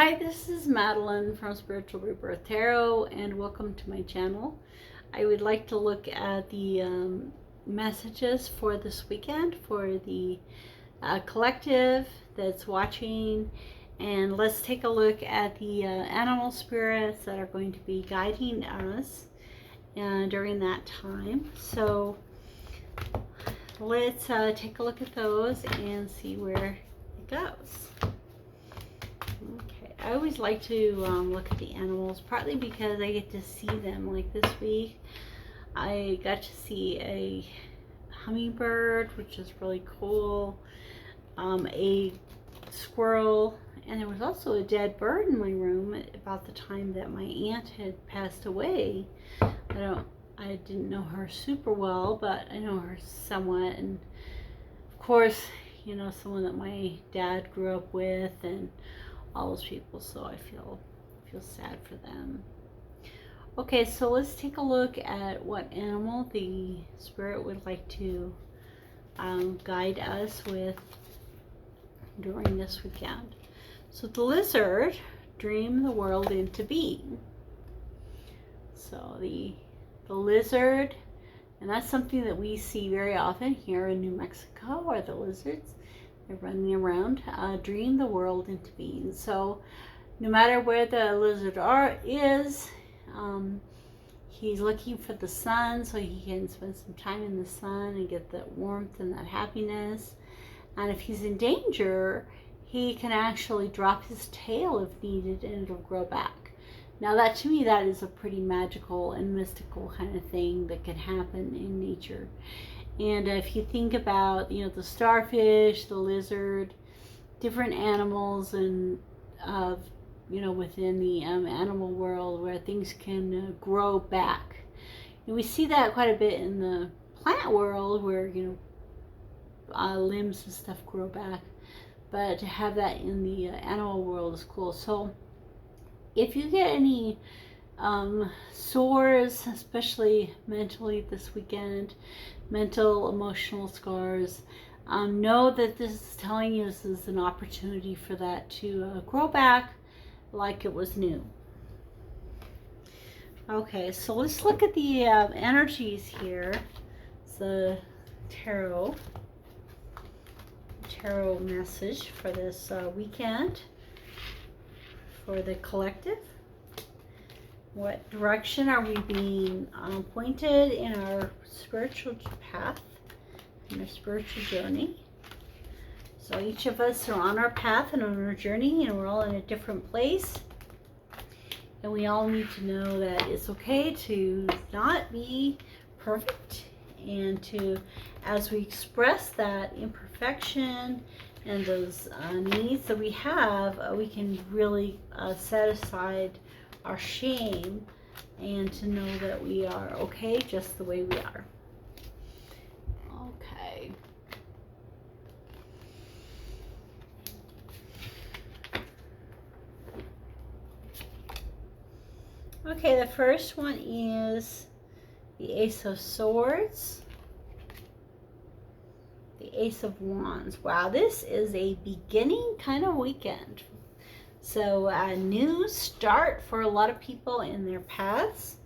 Hi, this is Madeline from Spiritual Rebirth Tarot, and welcome to my channel. I would like to look at the messages for this weekend for the collective that's watching, and let's take a look at the animal spirits that are going to be guiding us during that time. So let's take a look at those and see where it goes. Okay, I always like to look at the animals, partly because I get to see them. Like this week, I got to see a hummingbird, which is really cool, a squirrel, and there was also a dead bird in my room at about the time that my aunt had passed away. I didn't know her super well, but I know her somewhat, and of course, you know, someone that my dad grew up with, and all those people, so I feel sad for them. Okay, so let's take a look at what animal the spirit would like to guide us with during this weekend. So the lizard, dream the world into being. So the lizard, and that's something that we see very often here in New Mexico, are the lizards. They're running around, dream the world into being. So no matter where the lizard is, he's looking for the sun so he can spend some time in the sun and get that warmth and that happiness. And if he's in danger, he can actually drop his tail if needed, and it'll grow back. Now that, to me, that is a pretty magical and mystical kind of thing that can happen in nature. And if you think about, you know, the starfish, the lizard, different animals, and you know, within the animal world where things can grow back. And we see that quite a bit in the plant world where, you know, limbs and stuff grow back. But to have that in the animal world is cool. So if you get any sores, especially mentally this weekend, mental, emotional scars, know that this is telling you this is an opportunity for that to grow back like it was new. Okay, so let's look at the energies here. It's the tarot message for this weekend for the collective. What direction are we being pointed in our spiritual path, in our spiritual journey? So each of us are on our path and on our journey, and we're all in a different place. And we all need to know that it's okay to not be perfect, and to, as we express that imperfection and those needs that we have, we can really set aside our shame, and to know that we are okay just the way we are. Okay. Okay, the first one is the Ace of Swords, the Ace of Wands. Wow, this is a beginning kind of weekend. So a new start for a lot of people in their paths.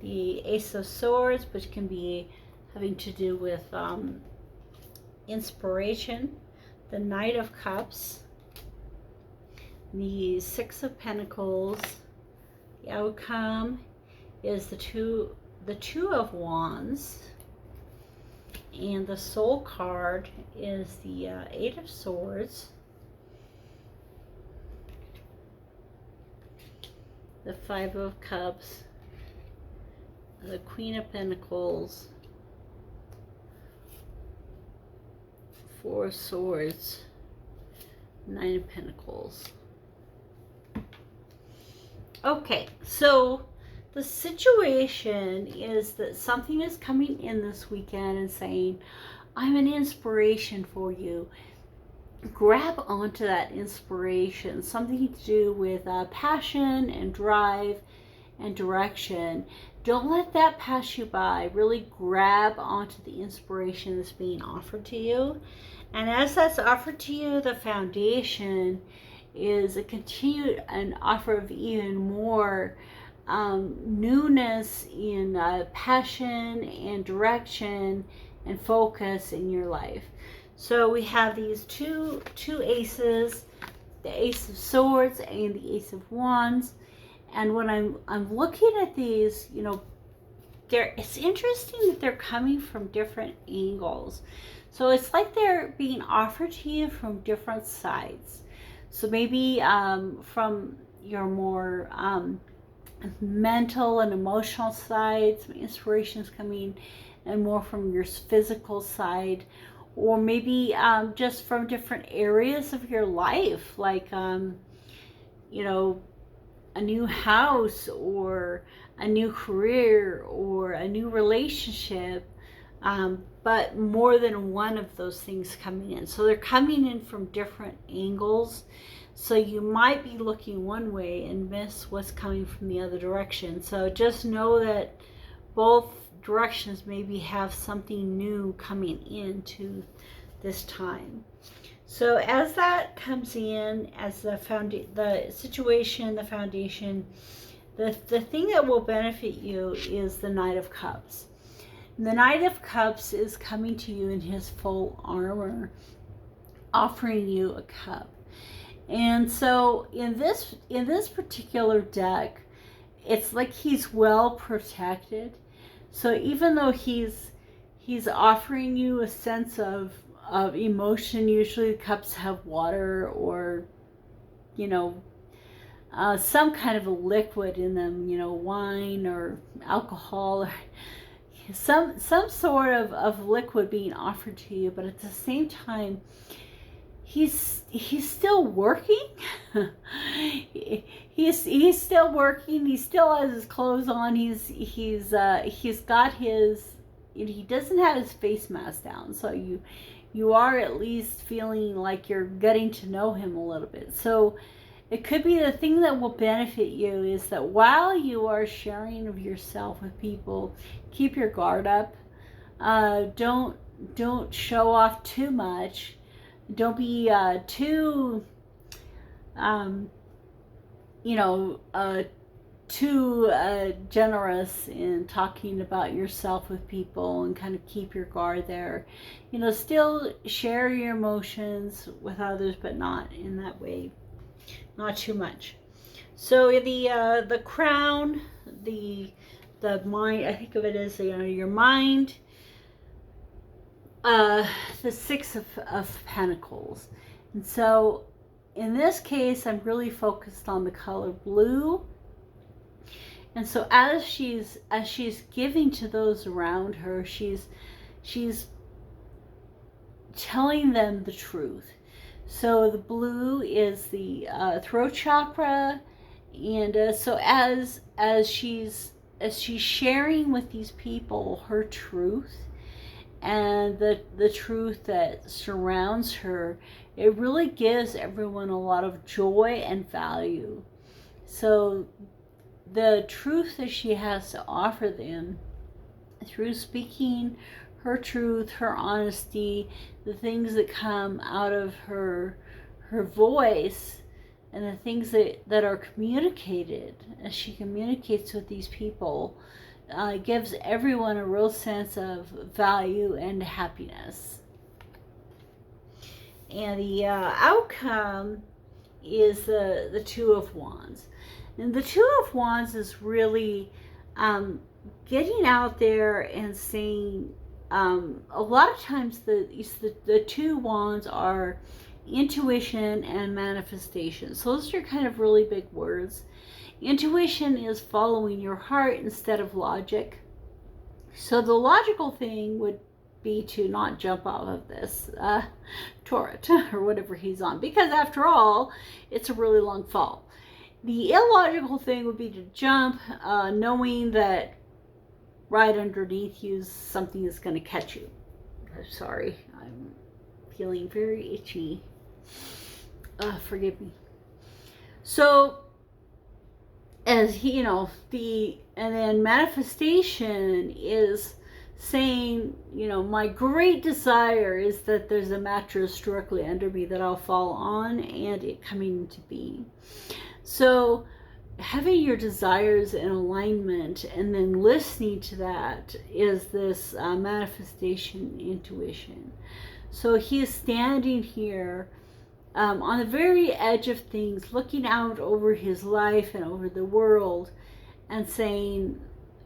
The Ace of Swords, which can be having to do with inspiration. The Knight of Cups. The Six of Pentacles. The outcome is the two of Wands. And the Soul card is the Eight of Swords. The Five of Cups, the Queen of Pentacles, Four of Swords, Nine of Pentacles. Okay, so the situation is that something is coming in this weekend and saying, I'm an inspiration for you. Grab onto that inspiration, something to do with passion and drive and direction. Don't let that pass you by. Really grab onto the inspiration that's being offered to you. And as that's offered to you, the foundation is a continued an offer of even more newness in passion and direction and focus in your life. So we have these two aces, the Ace of Swords and the Ace of Wands. And when I'm looking at these, you know, it's interesting that they're coming from different angles. So it's like they're being offered to you from different sides. So maybe from your more mental and emotional side, some inspiration is coming, and more from your physical side, or maybe just from different areas of your life, like you know, a new house or a new career or a new relationship, but more than one of those things coming in. So they're coming in from different angles. So you might be looking one way and miss what's coming from the other direction. So just know that both directions maybe have something new coming into this time. So as that comes in, as the situation, the foundation, the thing that will benefit you is the Knight of Cups. The Knight of Cups is coming to you in his full armor, offering you a cup. And so in this particular deck, it's like he's well protected. So even though he's offering you a sense of emotion, usually the cups have water or, you know, some kind of a liquid in them, you know, wine or alcohol or some sort of liquid being offered to you. But at the same time, he's still working. he's still working. He still has his clothes on. He's got his, you know, he doesn't have his face mask down. So you are at least feeling like you're getting to know him a little bit. So it could be the thing that will benefit you is that while you are sharing of yourself with people, keep your guard up. Don't show off too much. Don't be too generous in talking about yourself with people, and kind of keep your guard there. You know, still share your emotions with others, but not in that way, not too much. So the crown, the mind, I think of it as, you know, your mind, the Six of Pentacles. And so in this case, I'm really focused on the color blue. And so as she's giving to those around her, she's telling them the truth. So the blue is the throat chakra, and so as she's sharing with these people her truth and the truth that surrounds her, it really gives everyone a lot of joy and value. So the truth that she has to offer them through speaking her truth, her honesty, the things that come out of her voice, and the things that are communicated as she communicates with these people, gives everyone a real sense of value and happiness. And the outcome is the Two of Wands. And the Two of Wands is really getting out there and saying, a lot of times the two wands are intuition and manifestation. So those are kind of really big words. Intuition is following your heart instead of logic. So the logical thing would be to not jump off of this turret or whatever he's on, because after all, it's a really long fall. The illogical thing would be to jump, knowing that right underneath you something is going to catch you. I'm sorry, I'm feeling very itchy. Forgive me. So, as and then manifestation is saying, you know, my great desire is that there's a mattress directly under me that I'll fall on, and it coming into being. So having your desires in alignment and then listening to that is this manifestation intuition. So he is standing here on the very edge of things, looking out over his life and over the world and saying,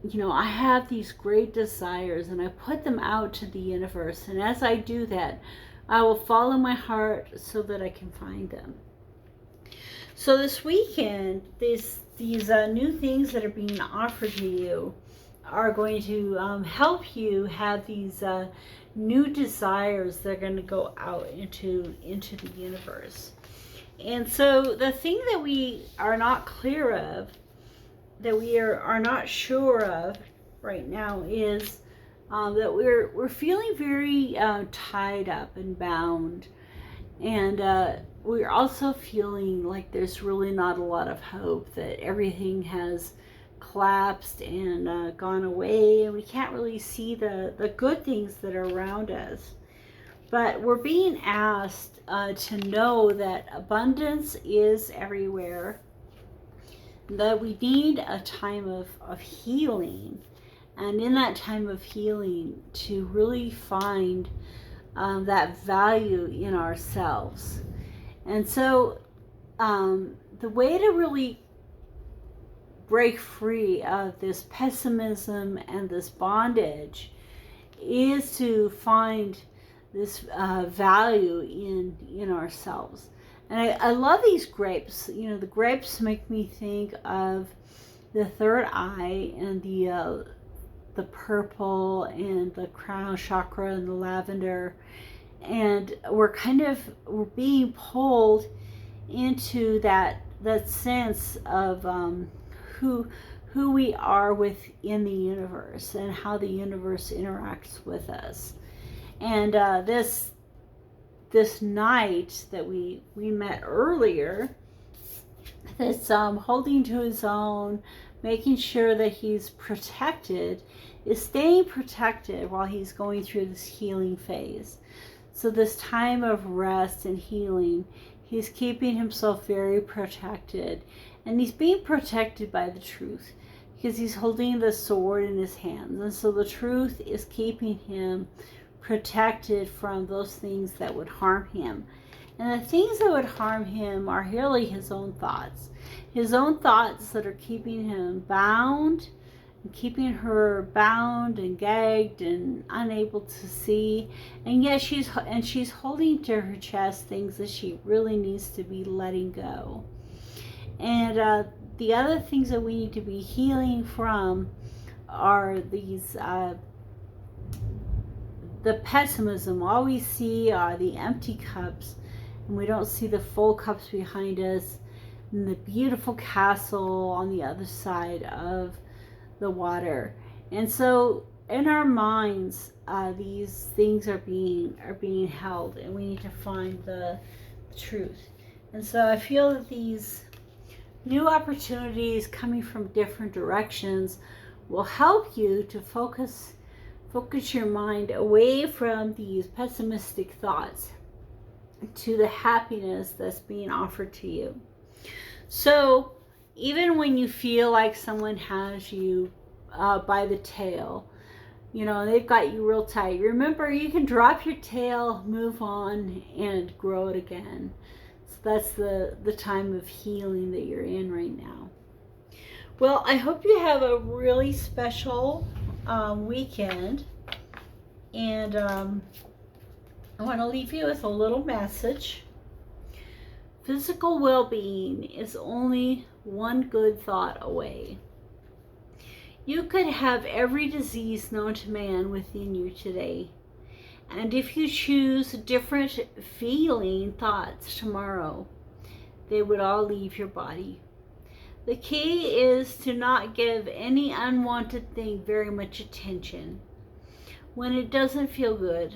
you know, I have these great desires and I put them out to the universe. And as I do that, I will follow my heart so that I can find them. So this weekend, these new things that are being offered to you are going to help you have these new desires that are going to go out into the universe. And so the thing that we are not clear of, that we are not sure of right now, is that we're feeling very tied up and bound, and we're also feeling like there's really not a lot of hope, that everything has collapsed and gone away, and we can't really see the good things that are around us. But we're being asked to know that abundance is everywhere, that we need a time of healing, and in that time of healing to really find that value in ourselves. And so the way to really break free of this pessimism and this bondage is to find this value in ourselves. And I love these grapes. You know, the grapes make me think of the third eye and the purple and the crown chakra and the lavender. And we're being pulled into that sense of who we are within the universe and how the universe interacts with us. And this knight that we met earlier, that's holding to his own, making sure that he's protected, is staying protected while he's going through this healing phase. So this time of rest and healing, he's keeping himself very protected, and he's being protected by the truth because he's holding the sword in his hands. And so the truth is keeping him protected from those things that would harm him. And the things that would harm him are really his own thoughts that are keeping him bound, and keeping her bound and gagged and unable to see. And yet she's holding to her chest things that she really needs to be letting go. And the other things that we need to be healing from are these the pessimism. All we see are the empty cups, and we don't see the full cups behind us and the beautiful castle on the other side of the water. And so in our minds, these things are being held, and we need to find the truth. And so I feel that these new opportunities coming from different directions will help you to focus your mind away from these pessimistic thoughts to the happiness that's being offered to you. So even when you feel like someone has you by the tail, you know, they've got you real tight, remember, you can drop your tail, move on, and grow it again. So that's the time of healing that you're in right now. Well, I hope you have a really special weekend, and I want to leave you with a little message. Physical well-being is only one good thought away. You could have every disease known to man within you today, and if you choose different feeling thoughts tomorrow, they would all leave your body. The key is to not give any unwanted thing very much attention. When it doesn't feel good,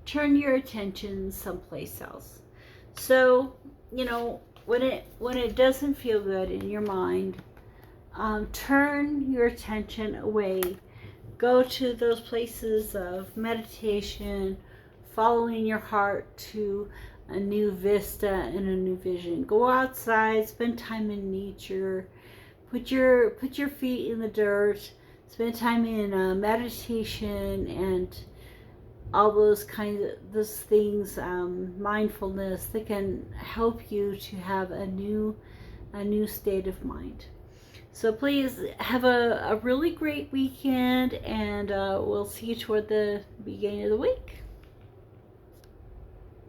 turn your attention someplace else. So, you know, when it doesn't feel good in your mind, turn your attention away go to those places of meditation, following your heart to a new vista and a new vision. Go outside, spend time in nature, put your feet in the dirt, spend time in meditation and all those kinds of those things, mindfulness that can help you to have a new state of mind. So please have a really great weekend, and we'll see you toward the beginning of the week.